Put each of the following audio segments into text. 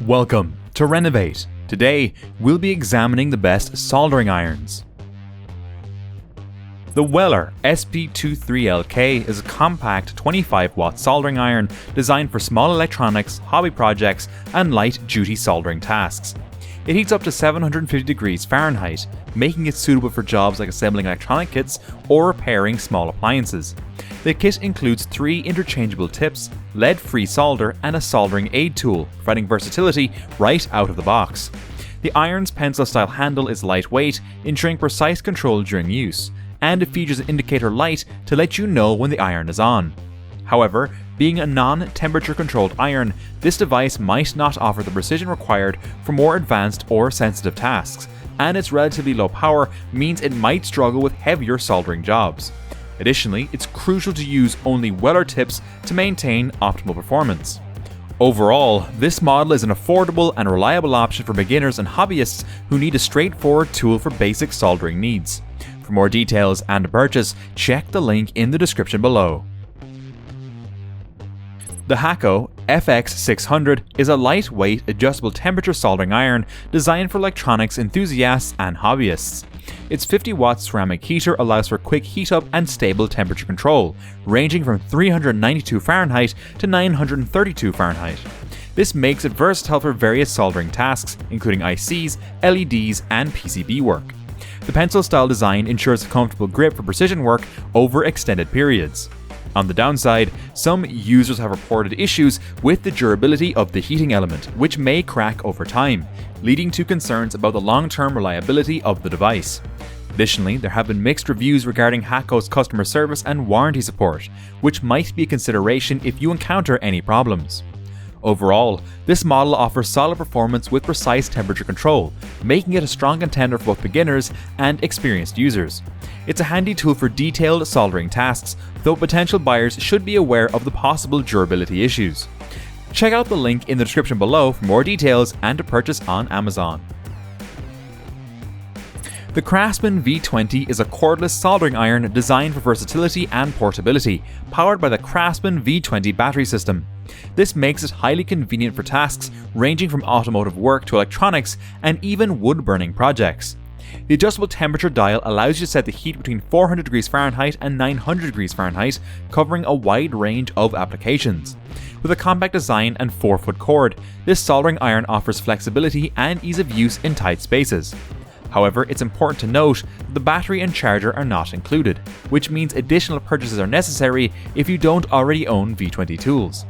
Welcome to Renovate. Today, we'll be examining the best soldering irons. The Weller SP23LK is a compact 25-watt soldering iron designed for small electronics, hobby projects, and light-duty soldering tasks. It heats up to 750 degrees Fahrenheit, making it suitable for jobs like assembling electronic kits or repairing small appliances. The kit includes 3 interchangeable tips, lead-free solder, and a soldering aid tool, providing versatility right out of the box. The iron's pencil-style handle is lightweight, ensuring precise control during use, and it features an indicator light to let you know when the iron is on. However, being a non-temperature controlled iron, this device might not offer the precision required for more advanced or sensitive tasks, and its relatively low power means it might struggle with heavier soldering jobs. Additionally, it's crucial to use only Weller tips to maintain optimal performance. Overall, this model is an affordable and reliable option for beginners and hobbyists who need a straightforward tool for basic soldering needs. For more details and to purchase, check the link in the description below. The Hakko FX600 is a lightweight, adjustable temperature soldering iron designed for electronics enthusiasts and hobbyists. Its 50-watt ceramic heater allows for quick heat up and stable temperature control, ranging from 392 Fahrenheit to 932 Fahrenheit. This makes it versatile for various soldering tasks, including ICs, LEDs, and PCB work. The pencil-style design ensures a comfortable grip for precision work over extended periods. On the downside, some users have reported issues with the durability of the heating element, which may crack over time, leading to concerns about the long-term reliability of the device. Additionally, there have been mixed reviews regarding Hakko's customer service and warranty support, which might be a consideration if you encounter any problems. Overall, this model offers solid performance with precise temperature control, making it a strong contender for both beginners and experienced users. It's a handy tool for detailed soldering tasks, though potential buyers should be aware of the possible durability issues. Check out the link in the description below for more details and to purchase on Amazon. The CRAFTSMAN V20 is a cordless soldering iron designed for versatility and portability, powered by the CRAFTSMAN V20 battery system. This makes it highly convenient for tasks ranging from automotive work to electronics and even wood-burning projects. The adjustable temperature dial allows you to set the heat between 400 degrees Fahrenheit and 900 degrees Fahrenheit, covering a wide range of applications. With a compact design and 4-foot cord, this soldering iron offers flexibility and ease of use in tight spaces. However, it's important to note that the battery and charger are not included, which means additional purchases are necessary if you don't already own V20 tools.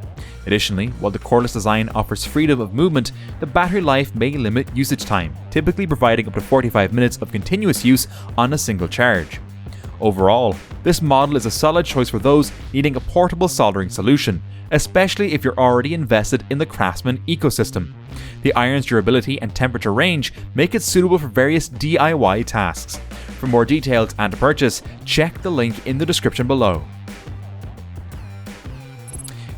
Additionally, while the cordless design offers freedom of movement, the battery life may limit usage time, typically providing up to 45 minutes of continuous use on a single charge. Overall, this model is a solid choice for those needing a portable soldering solution, especially if you're already invested in the CRAFTSMAN ecosystem. The iron's durability and temperature range make it suitable for various DIY tasks. For more details and to purchase, check the link in the description below.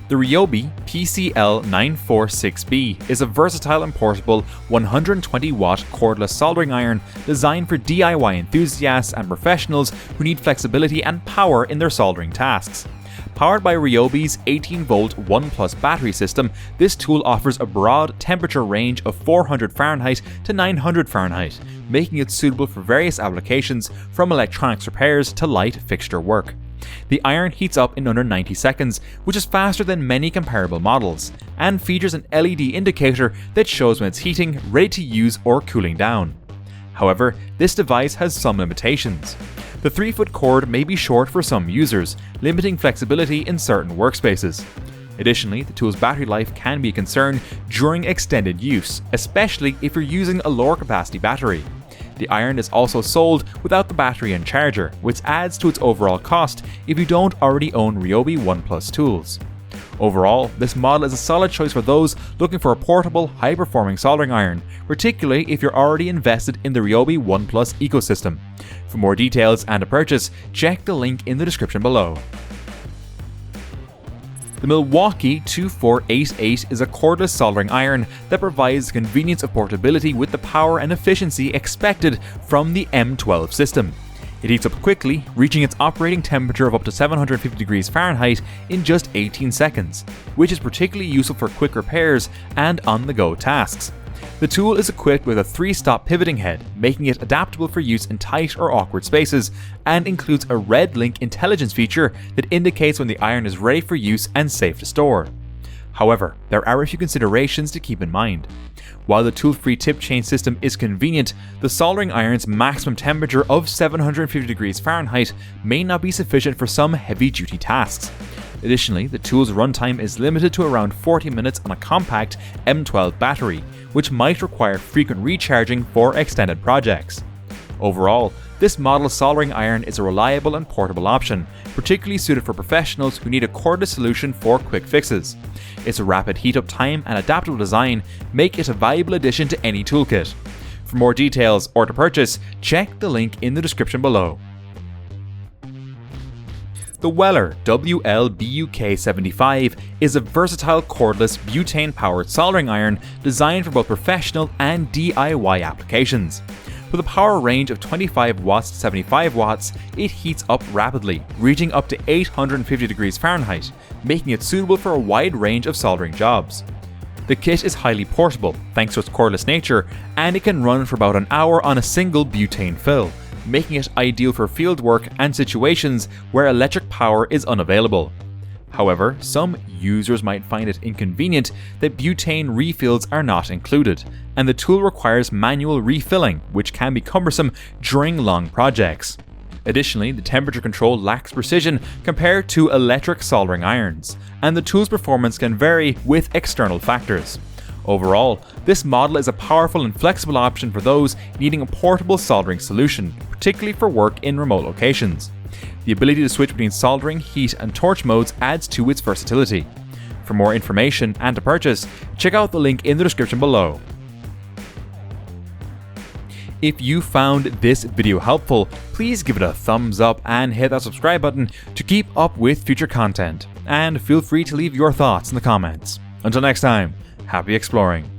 The Ryobi PCL946B is a versatile and portable 120-watt cordless soldering iron designed for DIY enthusiasts and professionals who need flexibility and power in their soldering tasks. Powered by Ryobi's 18-volt 1+ battery system, this tool offers a broad temperature range of 400 Fahrenheit to 900 Fahrenheit, making it suitable for various applications from electronics repairs to light fixture work. The iron heats up in under 90 seconds, which is faster than many comparable models, and features an LED indicator that shows when it's heating, ready to use, or cooling down. However, this device has some limitations. The 3-foot cord may be short for some users, limiting flexibility in certain workspaces. Additionally, the tool's battery life can be a concern during extended use, especially if you're using a lower capacity battery. The iron is also sold without the battery and charger, which adds to its overall cost if you don't already own Ryobi 1+ tools. Overall, this model is a solid choice for those looking for a portable, high-performing soldering iron, particularly if you're already invested in the Ryobi 1+ ecosystem. For more details and to purchase, check the link in the description below. The Milwaukee 2488 is a cordless soldering iron that provides the convenience of portability with the power and efficiency expected from the M12 system. It heats up quickly, reaching its operating temperature of up to 750 degrees Fahrenheit in just 18 seconds, which is particularly useful for quick repairs and on-the-go tasks. The tool is equipped with a 3-stop pivoting head, making it adaptable for use in tight or awkward spaces, and includes a red link intelligence feature that indicates when the iron is ready for use and safe to store. However, there are a few considerations to keep in mind. While the tool-free tip chain system is convenient, the soldering iron's maximum temperature of 750 degrees Fahrenheit may not be sufficient for some heavy-duty tasks. Additionally, the tool's runtime is limited to around 40 minutes on a compact M12 battery, which might require frequent recharging for extended projects. Overall, this model soldering iron is a reliable and portable option, particularly suited for professionals who need a cordless solution for quick fixes. Its rapid heat-up time and adaptable design make it a valuable addition to any toolkit. For more details or to purchase, check the link in the description below. The Weller WL-BUK75 is a versatile cordless butane-powered soldering iron designed for both professional and DIY applications. With a power range of 25 watts to 75 watts, it heats up rapidly, reaching up to 850 degrees Fahrenheit, making it suitable for a wide range of soldering jobs. The kit is highly portable, thanks to its cordless nature, and it can run for about an hour on a single butane fill, making it ideal for field work and situations where electric power is unavailable. However, some users might find it inconvenient that butane refills are not included, and the tool requires manual refilling, which can be cumbersome during long projects. Additionally, the temperature control lacks precision compared to electric soldering irons, and the tool's performance can vary with external factors. Overall, this model is a powerful and flexible option for those needing a portable soldering solution, particularly for work in remote locations. The ability to switch between soldering, heat, and torch modes adds to its versatility. For more information and to purchase, check out the link in the description below. If you found this video helpful, please give it a thumbs up and hit that subscribe button to keep up with future content. And feel free to leave your thoughts in the comments. Until next time, happy exploring.